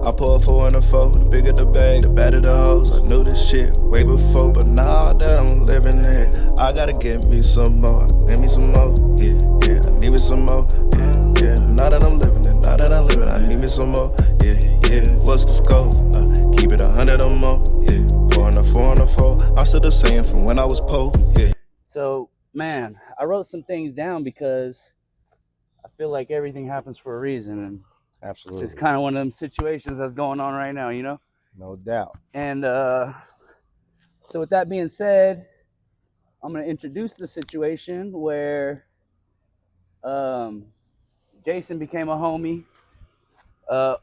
I pour a 4 in a 4, the bigger the bag, the better the hoes. I knew this shit way before, but now that I'm living it, I gotta get me some more. Give me some more, yeah, yeah. I need me some more, yeah, yeah. Now that I'm living it, I need me some more, yeah, yeah. What's the scope? Keep it 100 or more, yeah. Pouring a 4 in a 4. I'm still the same from when I was poor, yeah. So, man, I wrote some things down because I feel like everything happens for a reason, and Absolutely. it's kind of one of them situations that's going on right now, you know? No doubt. And so with that being said, I'm going to introduce the situation where Jason became a homie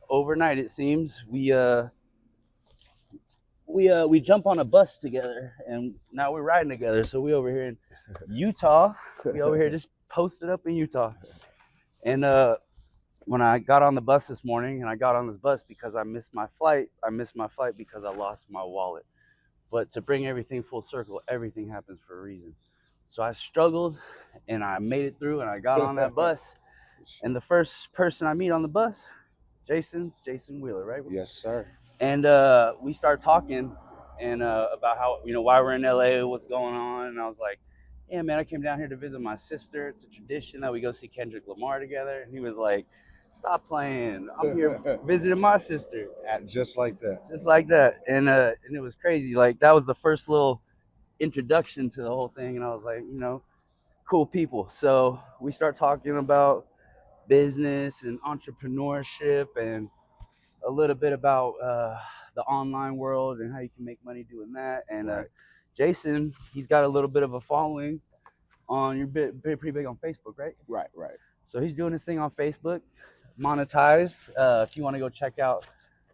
overnight, it seems. We jump on a bus together, and now we're riding together. So we over here in Utah. We over here just posted up in Utah. And when I got on the bus this morning, and I got on this bus because I missed my flight because I lost my wallet. But to bring everything full circle, everything happens for a reason. So I struggled, and I made it through, and I got on that bus. And the first person I meet on the bus, Jason Wheeler, right? Yes, sir. And we start talking and about how, why we're in LA, what's going on. And I was like, yeah, man, I came down here to visit my sister. It's a tradition that we go see Kendrick Lamar together. And he was like, stop playing. I'm here visiting my sister. Just like that. Just like that. And it was crazy. Like, that was the first little introduction to the whole thing. And I was like, cool people. So we start talking about business and entrepreneurship and a little bit about the online world and how you can make money doing that. And Right. Jason, he's got a little bit of a following on, you're pretty big on Facebook, right? Right. So he's doing his thing on Facebook, monetized. If you want to go check out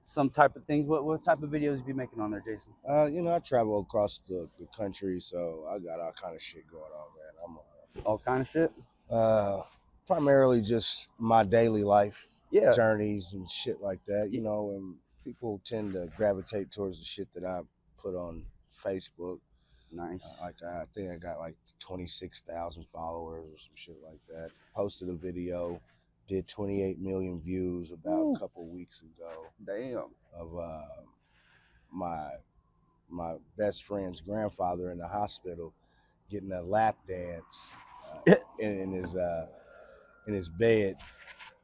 some type of things, what type of videos you be making on there, Jason? I travel across the country, so I got all kind of shit going on, man. I'm All kind of shit? primarily just my daily life. Yeah. Journeys and shit like that, and people tend to gravitate towards the shit that I put on Facebook. Nice. I think I got like 26,000 followers or some shit like that. Posted a video, did 28 million views about a couple weeks ago. Damn. Of my best friend's grandfather in the hospital getting a lap dance in his bed.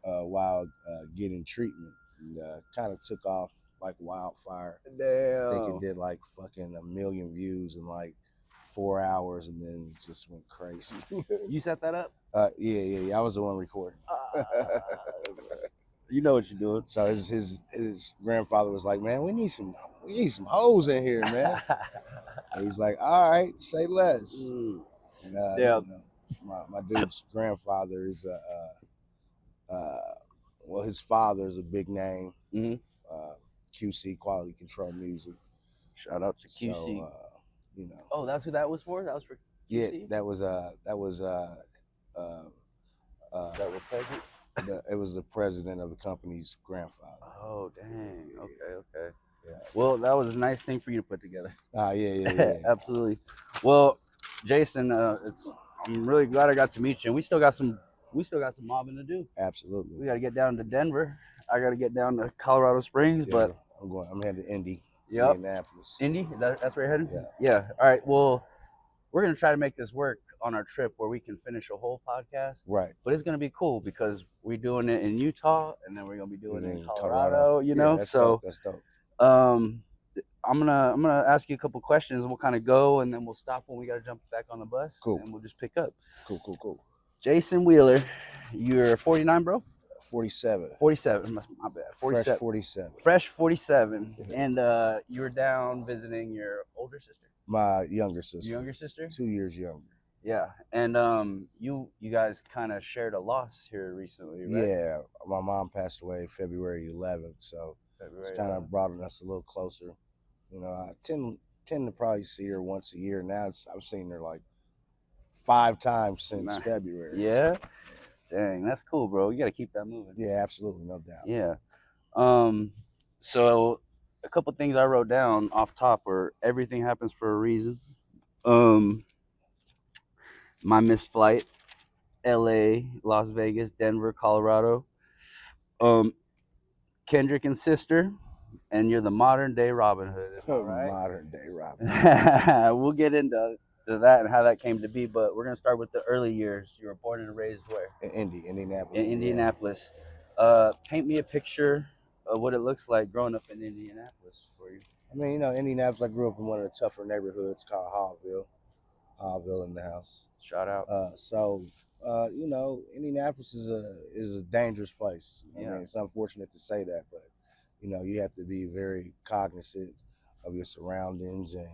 While getting treatment, and kind of took off like wildfire. Damn. I think it did like fucking 1 million views in like 4 hours, and then just went crazy. You set that up? Yeah. I was the one recording. You know what you're doing. So his grandfather was like, "Man, we need some hoes in here, man." And he's like, "All right, say less." And, yeah. My dude's grandfather is his father's a big name. Mm-hmm. QC, Quality Control Music. Shout out to QC. So, Oh, that's who that was for? That was for QC? Yeah, that was president? It was the president of the company's grandfather. Oh, dang. Okay. Yeah. Well, that was a nice thing for you to put together. Yeah. Absolutely. Well, Jason, I'm really glad I got to meet you. And we still got some mobbing to do. Absolutely. We got to get down to Denver. I got to get down to Colorado Springs, but I'm headed to Indianapolis. Indy? That's where you're headed? Yeah. All right. Well, we're going to try to make this work on our trip where we can finish a whole podcast. Right. But it's going to be cool because we're doing it in Utah and then we're going to be doing it in Colorado, That's so dope. That's dope. I'm gonna ask you a couple questions and we'll kind of go and then we'll stop when we got to jump back on the bus. Cool. And we'll just pick up. Cool. Jason Wheeler, you're 49, bro? 47. 47. My bad. 47. Fresh 47. Fresh 47. And you were down visiting your older sister? My younger sister. Your younger sister? 2 years younger. Yeah. And you guys kind of shared a loss here recently, right? Yeah. My mom passed away February 11th, so it's kind of brought us a little closer. I tend to probably see her once a year. Now I've seen her like 5 times since February. Yeah? Dang, that's cool, bro. You got to keep that moving. Yeah, absolutely. No doubt. Yeah. So a couple things I wrote down off top were everything happens for a reason. My missed flight, LA, Las Vegas, Denver, Colorado. Kendrick and Sister, and you're the modern day Robin Hood. Right? Modern day Robin. We'll get into that and how that came to be, but we're gonna start with the early years. You were born and raised where? In Indianapolis. In Indianapolis. Paint me a picture of what it looks like growing up in Indianapolis for you. I mean, you know, Indianapolis. I grew up in one of the tougher neighborhoods called Haughville. Haughville in the house. Shout out. You know, Indianapolis is a dangerous place. I Yeah. mean, it's unfortunate to say that, but you know, you have to be very cognizant of your surroundings and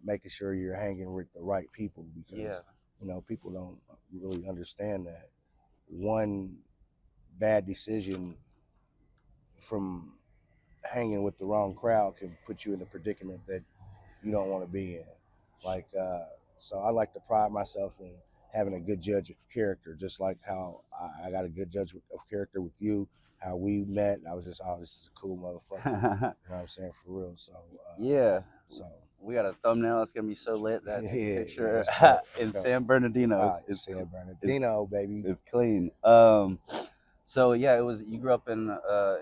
making sure you're hanging with the right people because you know people don't really understand that one bad decision from hanging with the wrong crowd can put you in a predicament that you don't want to be in. Like, so I like to pride myself in having a good judge of character, just like how I got a good judge of character with you, how we met. I was just, oh, this is a cool motherfucker. You know what I'm saying? For real. So, so we got a thumbnail that's going to be so lit. That picture in San Bernardino. It's San Bernardino, baby. It's clean. So yeah, it was, you grew up in,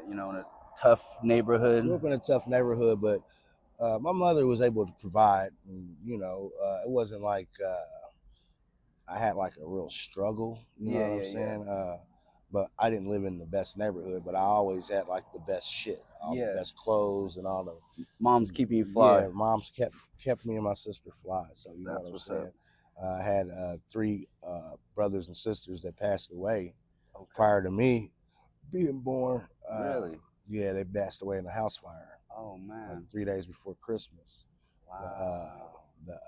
you know, in a tough neighborhood. I grew up in a tough neighborhood, but my mother was able to provide. And, you know, it wasn't like I had like a real struggle. You know what I'm saying? But I didn't live in the best neighborhood, but I always had like the best shit, all the best clothes and all the. Mom's keeping you fly. Yeah, mom's kept me and my sister fly. So you know what I'm saying? I had 3 brothers and sisters that passed away prior to me being born. Really? Yeah, they passed away in a house fire. Oh man! Like 3 days before Christmas. Wow. The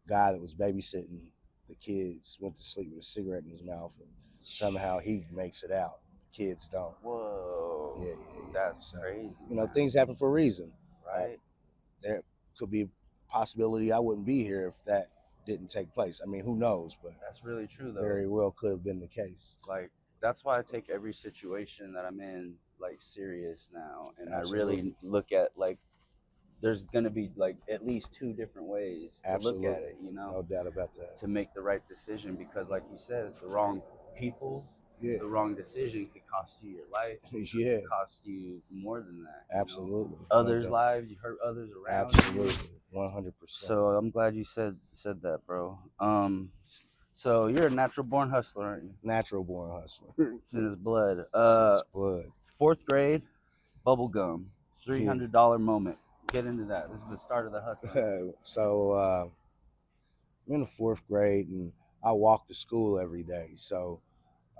guy that was babysitting the kids went to sleep with a cigarette in his mouth, and somehow he makes it out. The kids don't. Whoa. Yeah. That's crazy. You know, things happen for a reason. Right. There could be a possibility I wouldn't be here if that didn't take place. I mean, who knows? But that's really true, though. Very well could have been the case. Like, that's why I take every situation that I'm in like serious now, and Absolutely. I really look at like there's gonna be like at least 2 different ways to Absolutely. look at it. You know, No doubt about that. To make the right decision, because like you said, it's the wrong people. The wrong decision could cost you your life. Yeah. Could cost you more than that. Absolutely. You know? Others' lives, you hurt others around Absolutely. you. 100%. So I'm glad you said that, bro. So you're a natural born hustler, aren't you? Natural born hustler. It's in his blood. It's his blood. 4th grade, bubble gum, $300 moment. Get into that. This is the start of the hustle. So I'm in the 4th grade, and I walk to school every day. So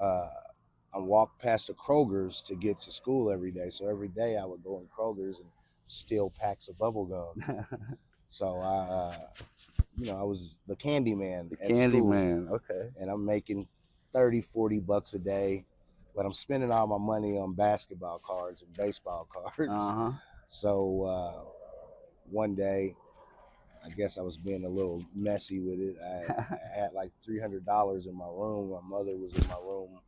I walk past the Kroger's to get to school every day. So every day I would go in Kroger's and steal packs of bubble gum. So I was the candy man at school. Man, okay. And I'm making $30-$40 a day, but I'm spending all my money on basketball cards and baseball cards. So one day, I guess I was being a little messy with it. I had like $300 in my room. My mother was in my room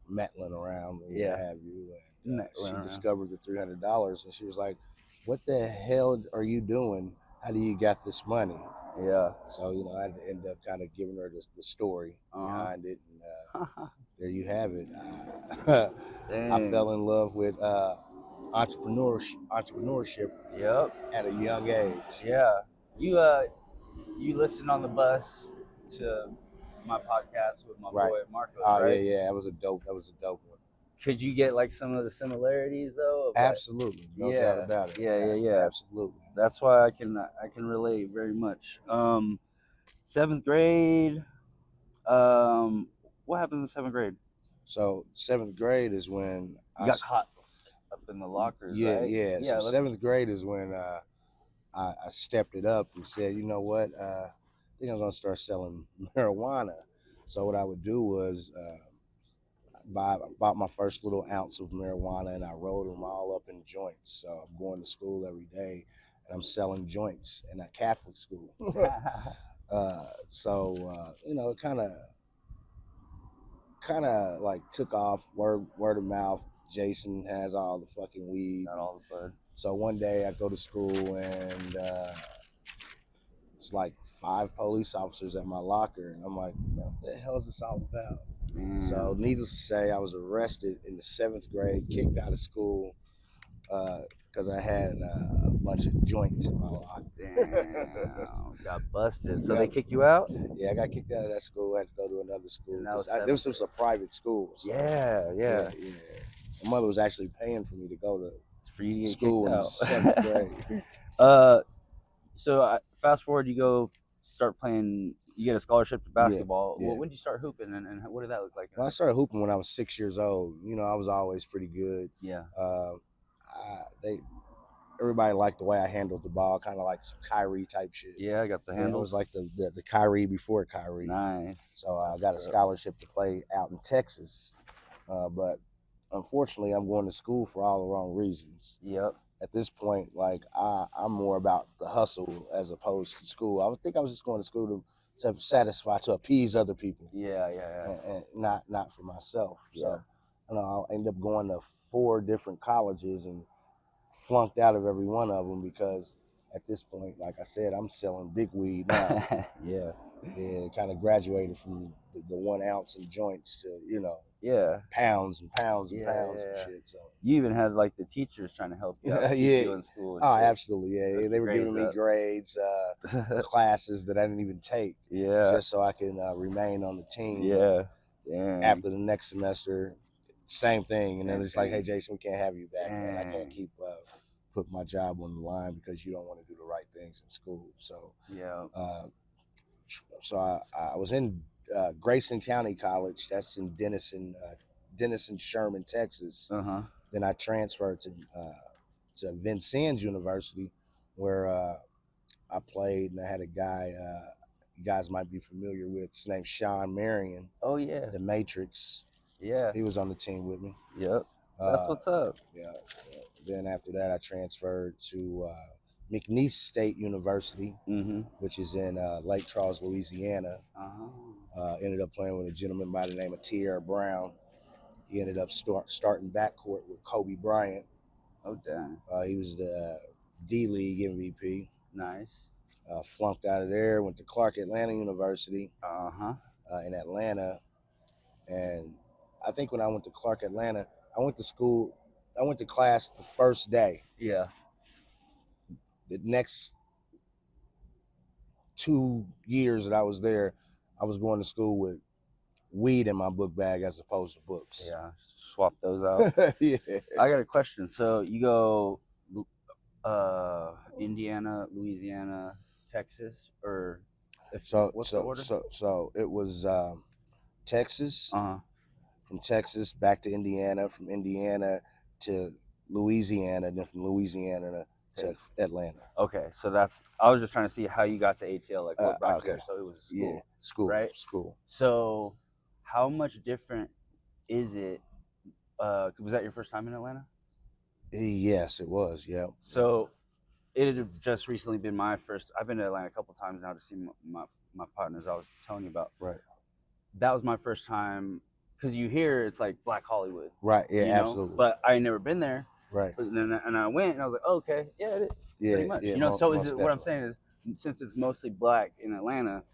meddling around and what have you. And, she discovered the $300, and she was like, "What the hell are you doing? How do you got this money?" Yeah. So, you know, I had to end up kind of giving her the story behind it. And there you have it. I fell in love with entrepreneurship at a young age. Yeah. You listened on the bus to my podcast with my boy Marcos, right? Yeah. That was a dope one. Could you get like some of the similarities though? Absolutely. No doubt about it. Yeah. Absolutely. That's why I can relate very much. 7th grade. What happens in 7th grade? So 7th grade is when you got caught up in the lockers. Right? So 7th grade is when I stepped it up and said, you know what? I think I'm gonna start selling marijuana. So what I would do was bought my first little ounce of marijuana, and I rolled them all up in joints. So I'm going to school every day, and I'm selling joints in a Catholic school. You know, it kind of like took off, word of mouth. Jason has all the fucking weed. Not all the bud. So one day I go to school, and it's like 5 police officers at my locker, and I'm like, what the hell is this all about? So needless to say, I was arrested in the 7th grade, kicked out of school because I had a bunch of joints in my locker. Damn, got busted. So they kicked you out? Yeah, I got kicked out of that school. I had to go to another school. This was a private school. So, yeah. My mother was actually paying for me to go to school in the 7th grade. So fast forward, you go start playing. You get a scholarship to basketball. Yeah. Well, when did you start hooping, and what did that look like? Well, I started hooping when I was 6 years old. You know, I was always pretty good. Yeah. Everybody liked the way I handled the ball, kind of like some Kyrie type shit. Yeah, I got the handle. It was like the Kyrie before Kyrie. Nice. So I got a scholarship to play out in Texas, but unfortunately, I'm going to school for all the wrong reasons. Yep. At this point, like I'm more about the hustle as opposed to school. I would think I was just going to school to satisfy, to appease other people. Yeah. And not for myself. Yeah. So I ended up going to 4 different colleges and flunked out of every one of them because at this point, like I said, I'm selling big weed now. Yeah. And kind of graduated from the 1 ounce in joints to, pounds and pounds and pounds and shit. So you even had like the teachers trying to help you out you in school. Oh, absolutely. Yeah. They were giving me grades, classes that I didn't even take. Yeah. Just so I can remain on the team. Yeah. Damn. After the next semester, same thing. And then it's like, hey, Jason, we can't have you back. Man. I can't keep put my job on the line because you don't want to do the right things in school. So so I was in Grayson County College. That's in Denison, Sherman, Texas. Then I transferred to Vincennes University, where I played, and I had a guy you guys might be familiar with. His name's Sean Marion. Oh yeah, the Matrix. Yeah, he was on the team with me. Yep, that's what's up. Yeah. Then after that, I transferred to McNeese State University, which is in Lake Charles, Louisiana. Ended up playing with a gentleman by the name of Tierra Brown. He ended up starting backcourt with Kobe Bryant. Oh, damn. He was the D-League MVP. Nice. Flunked out of there, went to Clark Atlanta University in Atlanta. And I think when I went to Clark Atlanta, I went to class the first day. Yeah. The next 2 years that I was there, I was going to school with weed in my book bag as opposed to books. Yeah, swap those out. Yeah. I got a question. So you go Indiana, Louisiana, Texas, or what's the order? So it was Texas, from Texas back to Indiana, from Indiana to Louisiana, then from Louisiana to Atlanta. Okay, so I was just trying to see how you got to ATL, like what brought you there. So it was school. Yeah, school, right? School. So how much different is it? Was that your first time in Atlanta? Yes, it was. Yeah. So it had just recently been my first. I've been to Atlanta a couple of times now to see my partners I was telling you about. Right. That was my first time, because you hear it's like Black Hollywood. Right. Yeah. You know? Absolutely. But I had never been there. Right. And I went and I was like, oh, okay, yeah, it is. Yeah. Pretty much. Yeah, So what I'm saying is, since it's mostly black in Atlanta,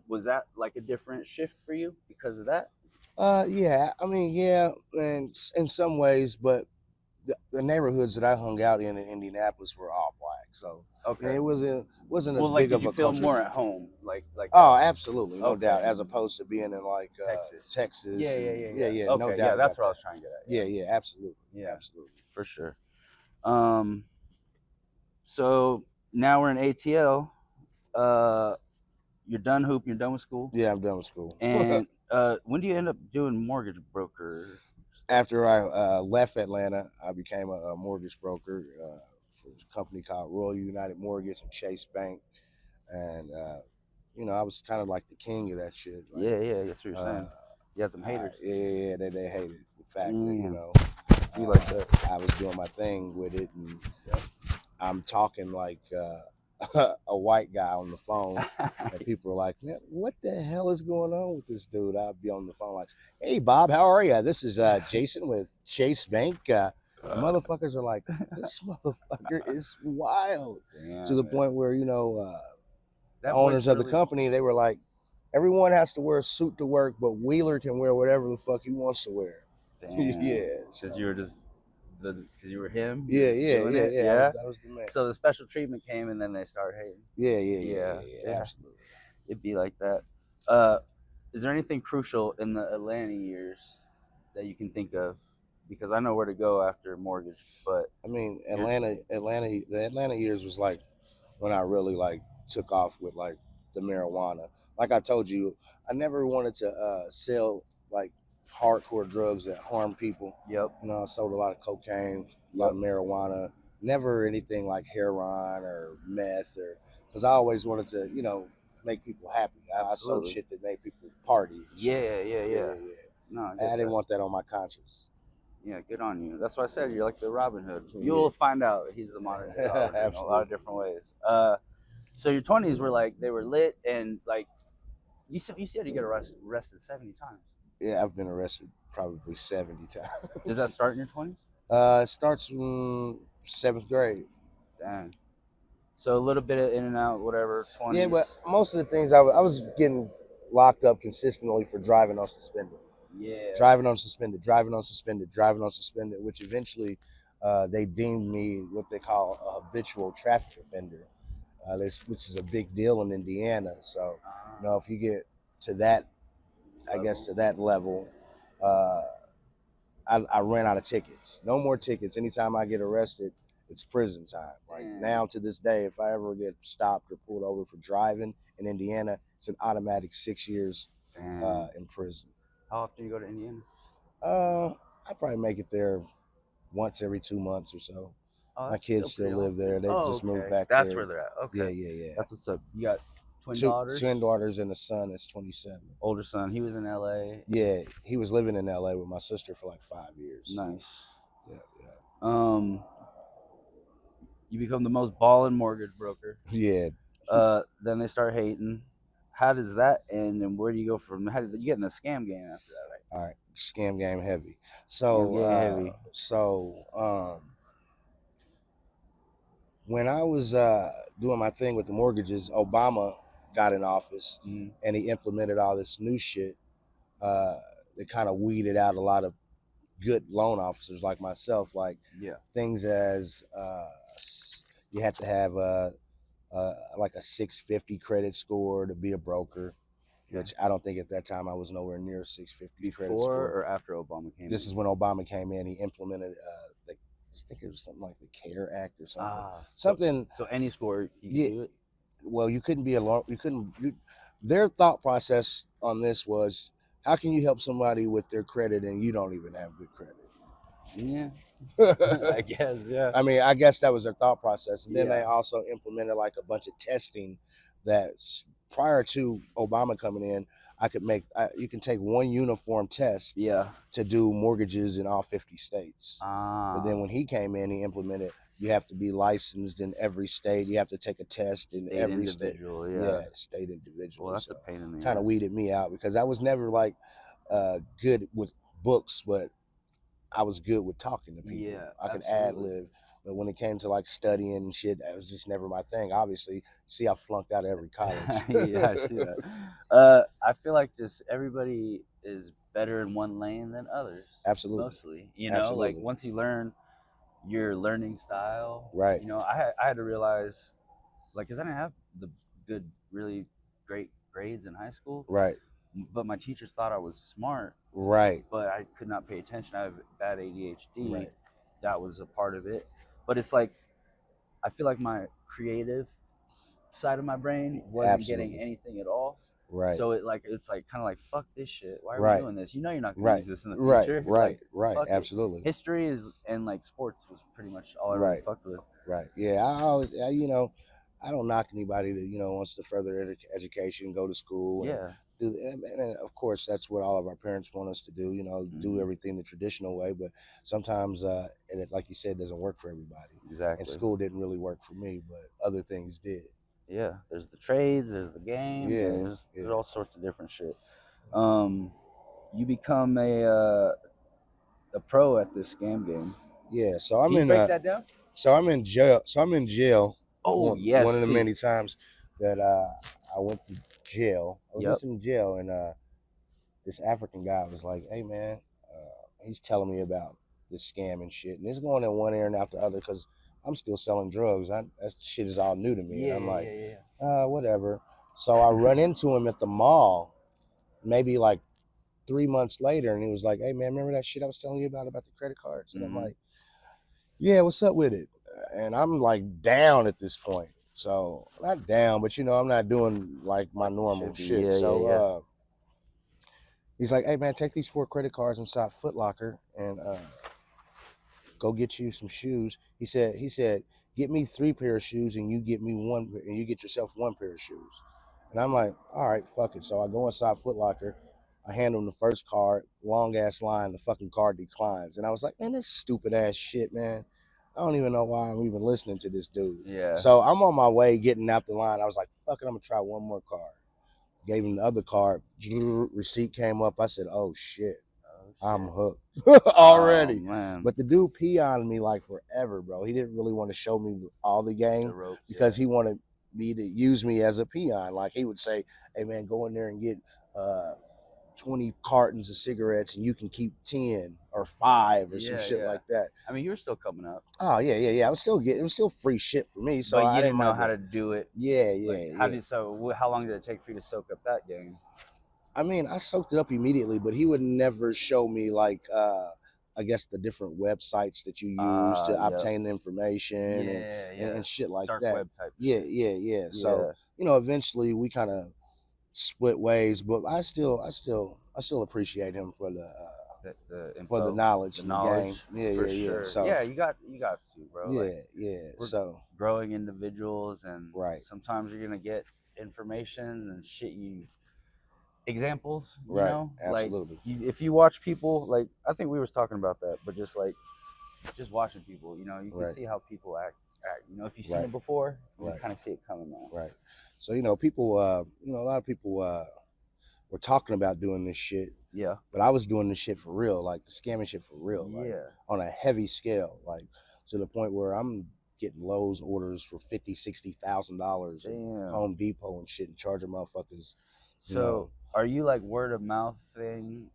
was that like a different shift for you because of that? Yeah. I mean, yeah, and in some ways, but the neighborhoods that I hung out in Indianapolis were all black, so okay, it wasn't as like, big of a you feel culture. more at home, like. Oh, absolutely, no doubt, as opposed to being in like Texas. Yeah. Okay, no doubt. Yeah, that's what I was trying to get at. Yeah, absolutely. Yeah, absolutely, for sure. So now we're in ATL. You're done hooping. You're done with school. Yeah, I'm done with school. And when do you end up doing mortgage broker? After I left Atlanta, I became a mortgage broker for a company called Royal United Mortgage and Chase Bank, and I was kind of like the king of that shit. Like, yeah, that's what you're saying. You had some haters. Yeah, they hated the fact that you like that. I was doing my thing with it, and I'm talking like a white guy on the phone, and people are like, man, what the hell is going on with this dude? I'd be on the phone like, hey, Bob, how are you? This is Jason with Chase Bank. Motherfuckers are like, this motherfucker is wild. Damn, to the point where, the owners of the company, they were like, everyone has to wear a suit to work, but Wheeler can wear whatever the fuck he wants to wear. Damn. Yeah. Because you were just because you were him. Yeah, Yeah. That was the man. So the special treatment came, and then they started hating. Yeah. Absolutely. It'd be like that. Is there anything crucial in the Atlanta years that you can think of? Because I know where to go after mortgage, but I mean, the Atlanta years was like when I really like took off with like the marijuana. Like I told you, I never wanted to sell like hardcore drugs that harm people. Yep. You know, I sold a lot of cocaine, a lot of marijuana, never anything like heroin or meth, or because I always wanted to, you know, make people happy. I sold shit that made people party. And shit. Yeah. No, I didn't want that on my conscience. Yeah, good on you. That's why I said you're like the Robin Hood. You'll find out he's the modern day Robin Hood in a lot of different ways. So your 20s were like they were lit, and like you said you get arrested 70 times. Yeah, I've been arrested probably 70 times. Does that start in your 20s? It starts in 7th grade. Dang. So a little bit of in and out, whatever. 20s. Yeah, but most of the things I was getting locked up consistently for driving on suspended. Yeah. Driving on suspended, which eventually they deemed me what they call a habitual traffic offender, which is a big deal in Indiana. So, you know, if you get to that, I guess to that level, I ran out of tickets. No more tickets. Anytime I get arrested, it's prison time. Like now to this day, if I ever get stopped or pulled over for driving in Indiana, it's an automatic 6 years in prison. How often do you go to Indiana? I probably make it there once every 2 months or so. Oh, my kids still live there. They just moved back there. That's where they're at. Okay. Yeah. That's what's up. You got daughters? Twin daughters and a son that's 27. Older son. He was in LA. Yeah, he was living in LA with my sister for like 5 years. Nice. Yeah. You become the most ballin' mortgage broker. Yeah. Then they start hating. How does that end, and where do you go from? How did you get in the scam game after that, right? All right, scam game heavy. So, when I was doing my thing with the mortgages, Obama got in office, and he implemented all this new shit that kind of weeded out a lot of good loan officers like myself, like things as you had to have like a 650 credit score to be a broker, which I don't think at that time I was nowhere near 650 credit score. Before or after Obama came in? This is when Obama came in. He implemented I think it was something like the CARE Act or something. So any score you could do it? Well, you couldn't be their thought process on this was, how can you help somebody with their credit and you don't even have good credit? Yeah. I guess, yeah. I mean, I guess that was their thought process. And then they also implemented like a bunch of testing that prior to Obama coming in, you can take one uniform test to do mortgages in all 50 states. But then when he came in, he implemented, you have to be licensed in every state. You have to take a test in every state. State individual. Well, that's a pain in the ass. Kind of weeded me out because I was never like good with books, but I was good with talking to people. Yeah, I could ad-lib. But when it came to like studying and shit, that was just never my thing. Obviously, see, I flunked out of every college. Yeah, I see that. I feel like just everybody is better in one lane than others. Absolutely. Mostly, you know, like once you learn your learning style, right? You know, I had to realize, like, because I didn't have the good, really great grades in high school, right? But my teachers thought I was smart, right? But I could not pay attention. I have bad ADHD. Right. That was a part of it. But it's like, I feel like my creative side of my brain wasn't getting anything at all. Right. So it's like kind of like, fuck this shit. Why are we doing this? You know, you're not going to use this in the future. Right. Like, Absolutely. History and like sports was pretty much all I really fucked with. Right. Yeah. I always, you know, I don't knock anybody that, you know, wants to further education, go to school. And of course, that's what all of our parents want us to do, you know, do everything the traditional way. But sometimes, like you said, doesn't work for everybody. Exactly. And school didn't really work for me, but other things did. Yeah. There's the trades, there's the game, there's all sorts of different shit. You become a pro at this scam game. Yeah. So Can you break that down? So I'm in jail. Oh, yes. One of the many times that I went jail. I was Yep. listening to jail, and this African guy was like, "Hey man," he's telling me about this scam and shit, and it's going in one ear and out the other because I'm still selling drugs. That shit is all new to me, and I'm like, whatever. So I run into him at the mall, maybe like 3 months later, and he was like, "Hey man, remember that shit I was telling you about the credit cards?" And I'm like, "Yeah, what's up with it?" And I'm like down at this point. So not down, but I'm not doing like my normal shit. He's like, "Hey man, take these 4 credit cards inside Foot Locker and go get you some shoes." He said, "Get me 3 pair of shoes and you get me one, and you get yourself 1 pair of shoes." And I'm like, "All right, fuck it." So I go inside Foot Locker. I hand him the first card, long ass line, the fucking card declines. And I was like, "Man, this stupid ass shit, man. I don't even know why I'm even listening to this dude." Yeah. So I'm on my way getting out the line. I was like, "Fuck it, I'm gonna try one more card." Gave him the other card. Receipt came up. I said, "Oh shit, I'm hooked already." Man. But the dude peoned me like forever, bro. He didn't really want to show me all the game because he wanted me to use me as a peon. Like he would say, "Hey man, go in there and get 20 cartons of cigarettes and you can keep 10 or 5 or some shit like that." I mean, you were still coming up. Oh yeah. I was still it was still free shit for me. So but you I didn't know how to do it. Yeah. How long did it take for you to soak up that game? I mean, I soaked it up immediately, but he would never show me like I guess the different websites that you use to obtain the information and shit like Dark that. Web type. Yeah. So eventually we kind of split ways, but I still appreciate him for the for the knowledge, the game. Sure. So you got to, bro. We're so growing individuals, and right. Sometimes you're gonna get information and shit examples, you right. know, Absolutely. Like if you watch people, like I think we was talking about that, but just watching people, you can see how people act. You know, if you've seen it before, you kind of see it coming now. Right. So people, a lot of people were talking about doing this shit. Yeah. But I was doing this shit for real, like the scamming shit for real, like on a heavy scale, like to the point where I'm getting Lowe's orders for $50,000-$60,000 at Home Depot and shit, and charging motherfuckers. So are you like word of mouth thing?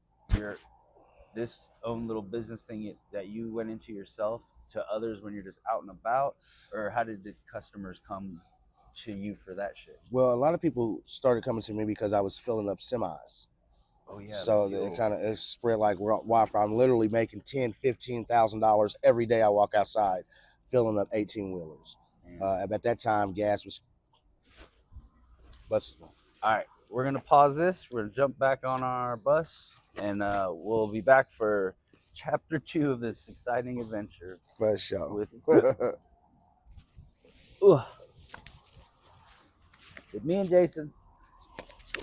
This own little business thing that you went into yourself to others when you're just out and about, or how did the customers come to you for that shit? Well, a lot of people started coming to me because I was filling up semis. Oh yeah. So it spread like wildfire. I'm literally making $10,000-$15,000 every day I walk outside, filling up 18-wheelers. At that time, gas was busting. All right, we're gonna pause this. We're gonna jump back on our bus, and we'll be back for chapter 2 of this exciting adventure. For sure. With me and Jason.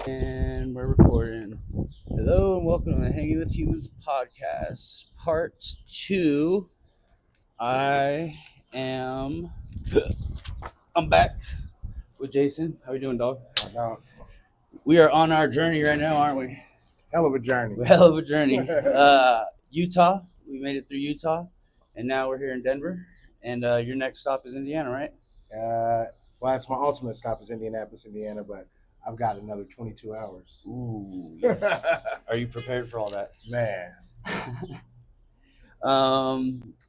And we're recording. Hello and welcome to the Hanging with Humans podcast, part 2. I'm back with Jason. How we doing, dog? We are on our journey right now, aren't we? Hell of a journey. Utah. We made it through Utah, and now we're here in Denver. And your next stop is Indiana, right? Well, it's my ultimate stop is Indianapolis, Indiana, but I've got another 22 hours. Ooh. Yeah. Are you prepared for all that? Man.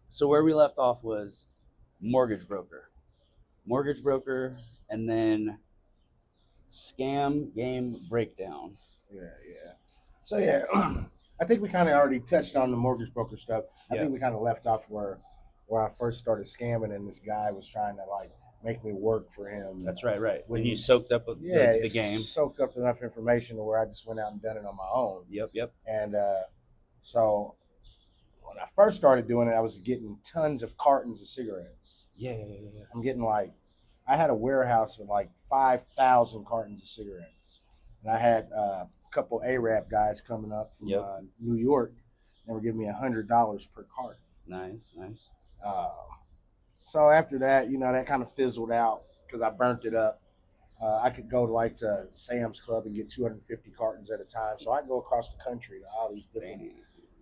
So where we left off was mortgage broker, and then scam game breakdown. Yeah. So I think we kind of already touched on the mortgage broker stuff. I think we kind of left off where I first started scamming, and this guy was trying to like make me work for him. That's right. When you soaked up the game. Soaked up enough information to where I just went out and done it on my own. Yep. And so when I first started doing it, I was getting tons of cartons of cigarettes. Yeah. I'm getting I had a warehouse with 5,000 cartons of cigarettes. And I had a couple Arab guys coming up from New York. They were giving me $100 per carton. Nice. So after that, that kind of fizzled out because I burnt it up. I could go to Sam's Club and get 250 cartons at a time. So I go across the country to all these different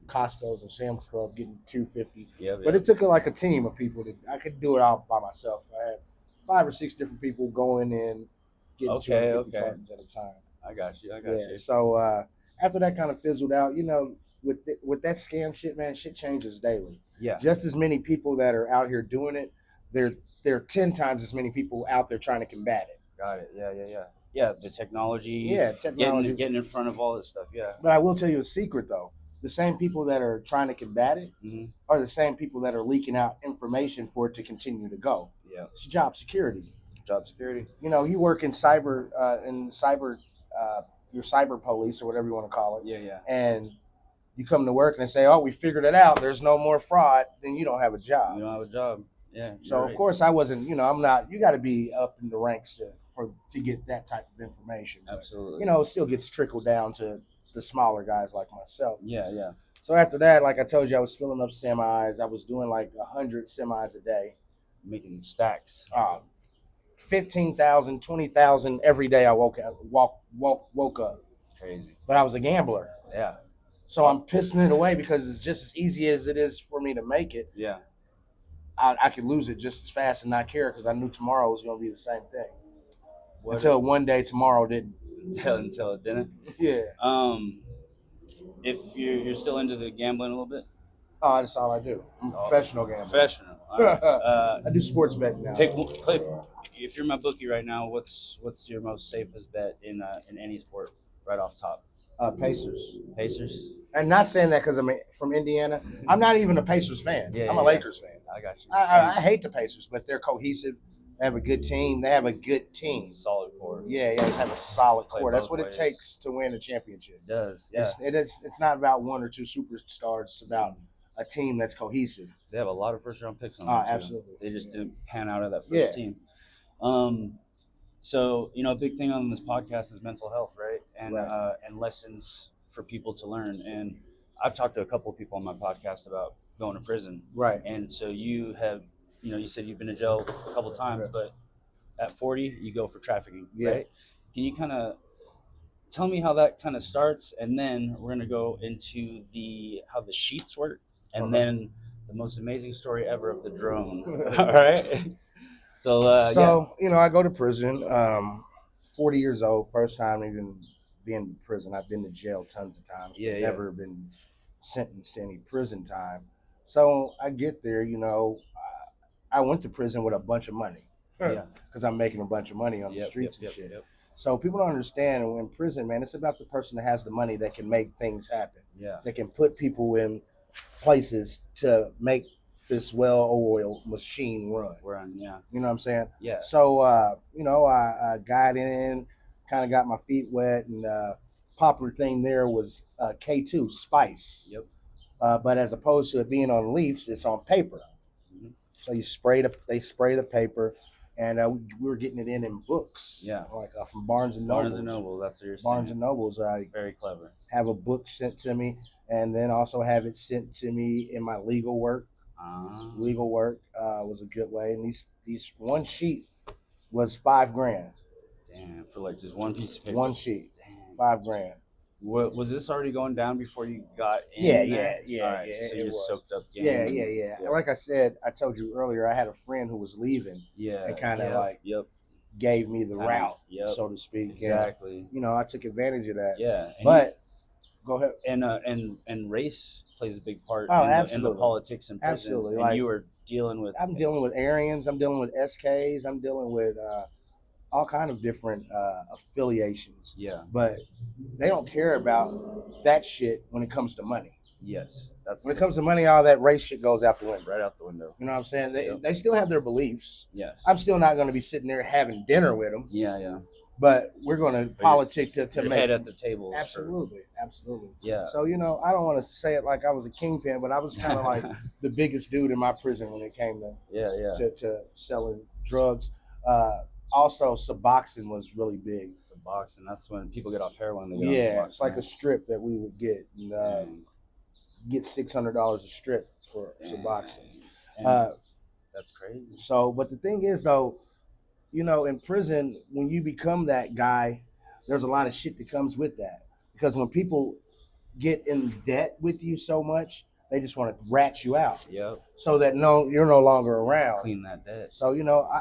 Costco's and Sam's Club getting 250. But it took a team of people. I could do it all by myself. I had 5 or 6 different people going in getting 250 cartons at a time. I got you. I got you. So after that kind of fizzled out, you know, with that scam shit, man, shit changes daily. Yeah. Just as many people that are out here doing it, there are 10 times as many people out there trying to combat it. Got it. Yeah. Yeah, the technology. Yeah, technology. Getting in front of all this stuff. Yeah. But I will tell you a secret though. The same people that are trying to combat it are the same people that are leaking out information for it to continue to go. Yeah. It's job security. Job security. You know, you work in cyber, your cyber police or whatever you want to call it. Yeah. And you come to work and they say, "Oh, we figured it out. There's no more fraud." Then you don't have a job. You don't have a job. Yeah. So right. of course I wasn't. You know, I'm not. You got to be up in the ranks to get that type of information. Absolutely. But, you know, it still gets trickled down to the smaller guys like myself. Yeah. So after that, like I told you, I was filling up semis. I was doing like 100 semis a day. Making stacks. 15,000, 20,000 every day. I woke up. Crazy. But I was a gambler. Yeah. So I'm pissing it away because it's just as easy as it is for me to make it. Yeah. I could lose it just as fast and not care because I knew tomorrow was going to be the same thing. Until one day tomorrow didn't. Until it didn't. Yeah. If you're still into the gambling a little bit. Oh, that's all I do. I'm a professional gambler. Professional. All right. I do sports betting now. If you're my bookie right now, what's your most safest bet in any sport right off top? Pacers. And not saying that because I'm from Indiana. I'm not even a Pacers fan. I'm a Lakers fan. I got you. I hate the Pacers, but they're cohesive. They have a good team. Solid core. Yeah, they have a solid core. That's what ways. it takes to win a championship. It does. Yeah. It's not about one or two superstars. It's about a team that's cohesive. They have a lot of first-round picks on them, too. Absolutely. They just didn't pan out of that first team. So, you know, a big thing on this podcast is mental health, right? And lessons for people to learn. And I've talked to a couple of people on my podcast about going to prison. Right. And so you have, you know, you said you've been to jail a couple of times, but at 40, you go for trafficking, right? Can you kind of tell me how that kind of starts? And then we're going to go into how the sheets work. And then the most amazing story ever of the drone. All right. So, you know, I go to prison, 40 years old, first time even being in prison. I've been to jail tons of times. Never been sentenced to any prison time. So I get there, you know, I went to prison with a bunch of money because I'm making a bunch of money on the streets and shit. So people don't understand in prison, man, it's about the person that has the money that can make things happen. Yeah. That can put people in places to make this well-oiled machine run. Yeah. You know what I'm saying? Yeah. So, you know, I got in, kind of got my feet wet, and popular thing there was K2, spice. Yep. But as opposed to it being on leaves, it's on paper. Mm-hmm. So they spray the paper, and we were getting it in books. Yeah. Like from Barnes and Noble. Barnes and Noble, that's what you're saying. Barnes and Nobles. Very clever. Have a book sent to me, and then also have it sent to me in my legal work. Legal work was a good way, and these one sheet was $5,000. Damn, for like just one piece of paper. One sheet, Damn. $5,000. Was this already going down before you got in? Yeah. All right, so you just soaked up. Yeah. Like I said, I told you earlier, I had a friend who was leaving. Yeah. And kind of gave me the route, so to speak. Exactly. And, you know, I took advantage of that. Yeah. But go ahead. And race plays a big part in the politics in prison. Absolutely. And you were dealing with. I'm dealing with Aryans. I'm dealing with SKs. I'm dealing with all kind of different affiliations. Yeah. But they don't care about that shit when it comes to money. Yes. When it comes to money, all that race shit goes out the window. Right out the window. You know what I'm saying? They still have their beliefs. Yes. I'm still not going to be sitting there having dinner with them. Yeah. But we're going to politic to your make head at the table. Absolutely. Yeah. So, you know, I don't want to say it like I was a kingpin, but I was kind of like the biggest dude in my prison when it came to selling drugs. Also, Suboxone was really big. Suboxone, that's when people get off heroin. They get on Suboxone. It's like a strip that we would get. And, get $600 a strip for Suboxone. That's crazy. So, but the thing is, though, you know, in prison, when you become that guy, there's a lot of shit that comes with that. Because when people get in debt with you so much, They just want to rat you out. Yep. So that you're no longer around. Clean that debt. So,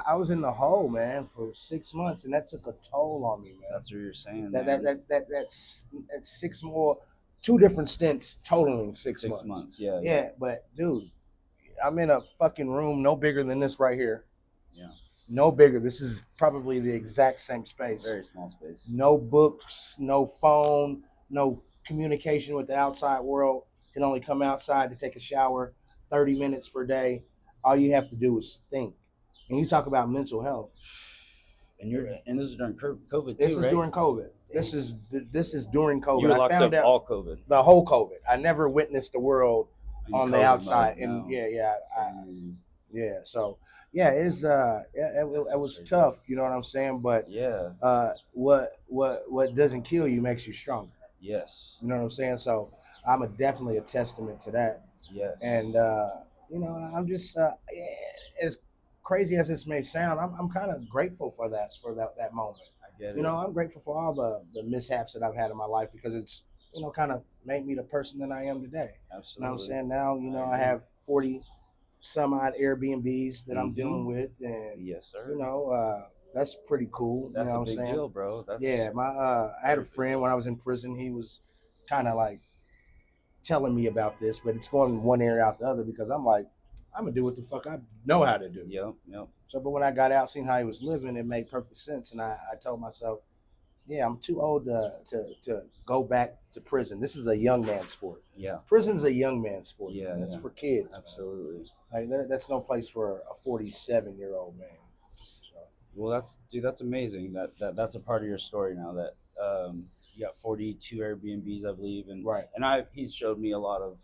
I was in the hole, man, for 6 months, and that took a toll on me, man. That's what you're saying. That's 6 more, 2 different stints totaling 6 months. 6 months, yeah. Yeah, but dude, I'm in a fucking room no bigger than this right here. Yeah. No bigger. This is probably the exact same space. Very small space. No books, no phone, no communication with the outside world. Can only come outside to take a shower 30 minutes per day. All you have to do is think. And you talk about mental health. And this is during COVID too, This is right? during COVID. This is during COVID. You were locked I found up out all COVID. the whole COVID. I never witnessed the world on the COVID outside. mode, And no. yeah. So yeah, it was tough. You know what I'm saying? But yeah, what doesn't kill you makes you stronger. Yes. You know what I'm saying? So I'm definitely a testament to that. Yes. And I'm just as crazy as this may sound, I'm kind of grateful for that moment. I get it. I'm grateful for all the mishaps that I've had in my life because it's kind of made me the person that I am today. Absolutely. You know what I'm saying? Now I have 40 some odd Airbnbs that I'm dealing with, and yes, sir. that's pretty cool. That's a big deal, bro. That's I had a friend when I was in prison. He was kind of like telling me about this, but it's going one ear out the other because I'm like, I'm gonna do what the fuck I know how to do. Yep. So, but when I got out, seeing how he was living, it made perfect sense, and I told myself, yeah, I'm too old to go back to prison. This is a young man's sport. Yeah. Prison's a young man's sport. Yeah. It's for kids. Absolutely. Like, that's no place for a 47-year-old man. So. Well, that's amazing. That's a part of your story now. That you got 42 Airbnbs, I believe, and right. And he's showed me a lot of,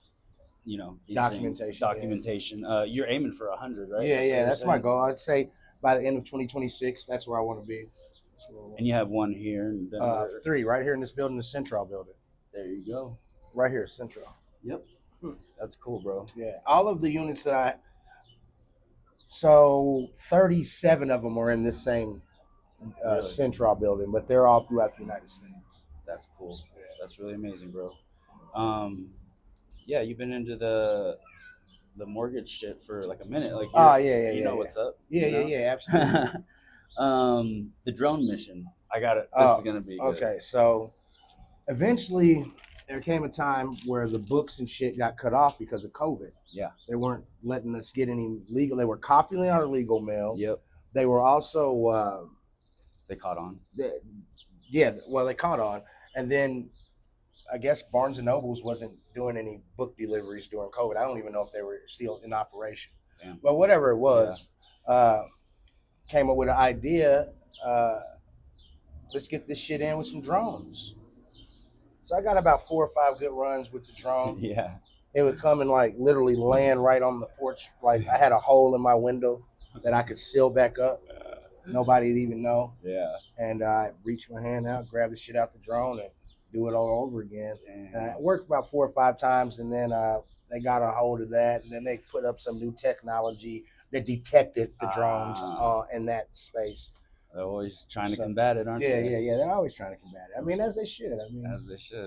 these documentation. Yeah. You're aiming for 100, right? That's my goal. I'd say by the end of 2026, that's where I want to be. And you have one here, and 3 right here in this building, the Central building. There you go. Right here, Central. Yep. That's cool, bro. Yeah, all of the units that so 37 of them are in this same really? Central building, but they're all throughout the United States. That's cool. Yeah. That's really amazing, bro. Yeah, you've been into the mortgage shit for like a minute. Like, you know what's up. Yeah, absolutely. The drone mission. I got it. This is gonna be good. Okay. So eventually there came a time where the books and shit got cut off because of COVID. Yeah. They weren't letting us get any legal. They were copying our legal mail. Yep. They were also they caught on. They caught on. And then I guess Barnes and Nobles wasn't doing any book deliveries during COVID. I don't even know if they were still in operation. Damn. But whatever it was, came up with an idea. Let's get this shit in with some drones. So I got about 4 or 5 good runs with the drone. Yeah. It would come and like literally land right on the porch. Like I had a hole in my window that I could seal back up. Nobody'd even know. Yeah. And I reach my hand out, grab the shit out the drone, and do it all over again. And it worked about 4 or 5 times, and then they got a hold of that, and then they put up some new technology that detected the drones in that space. They're always trying to combat it, aren't they? Yeah. They're always trying to combat it. I mean, as they should. As they should.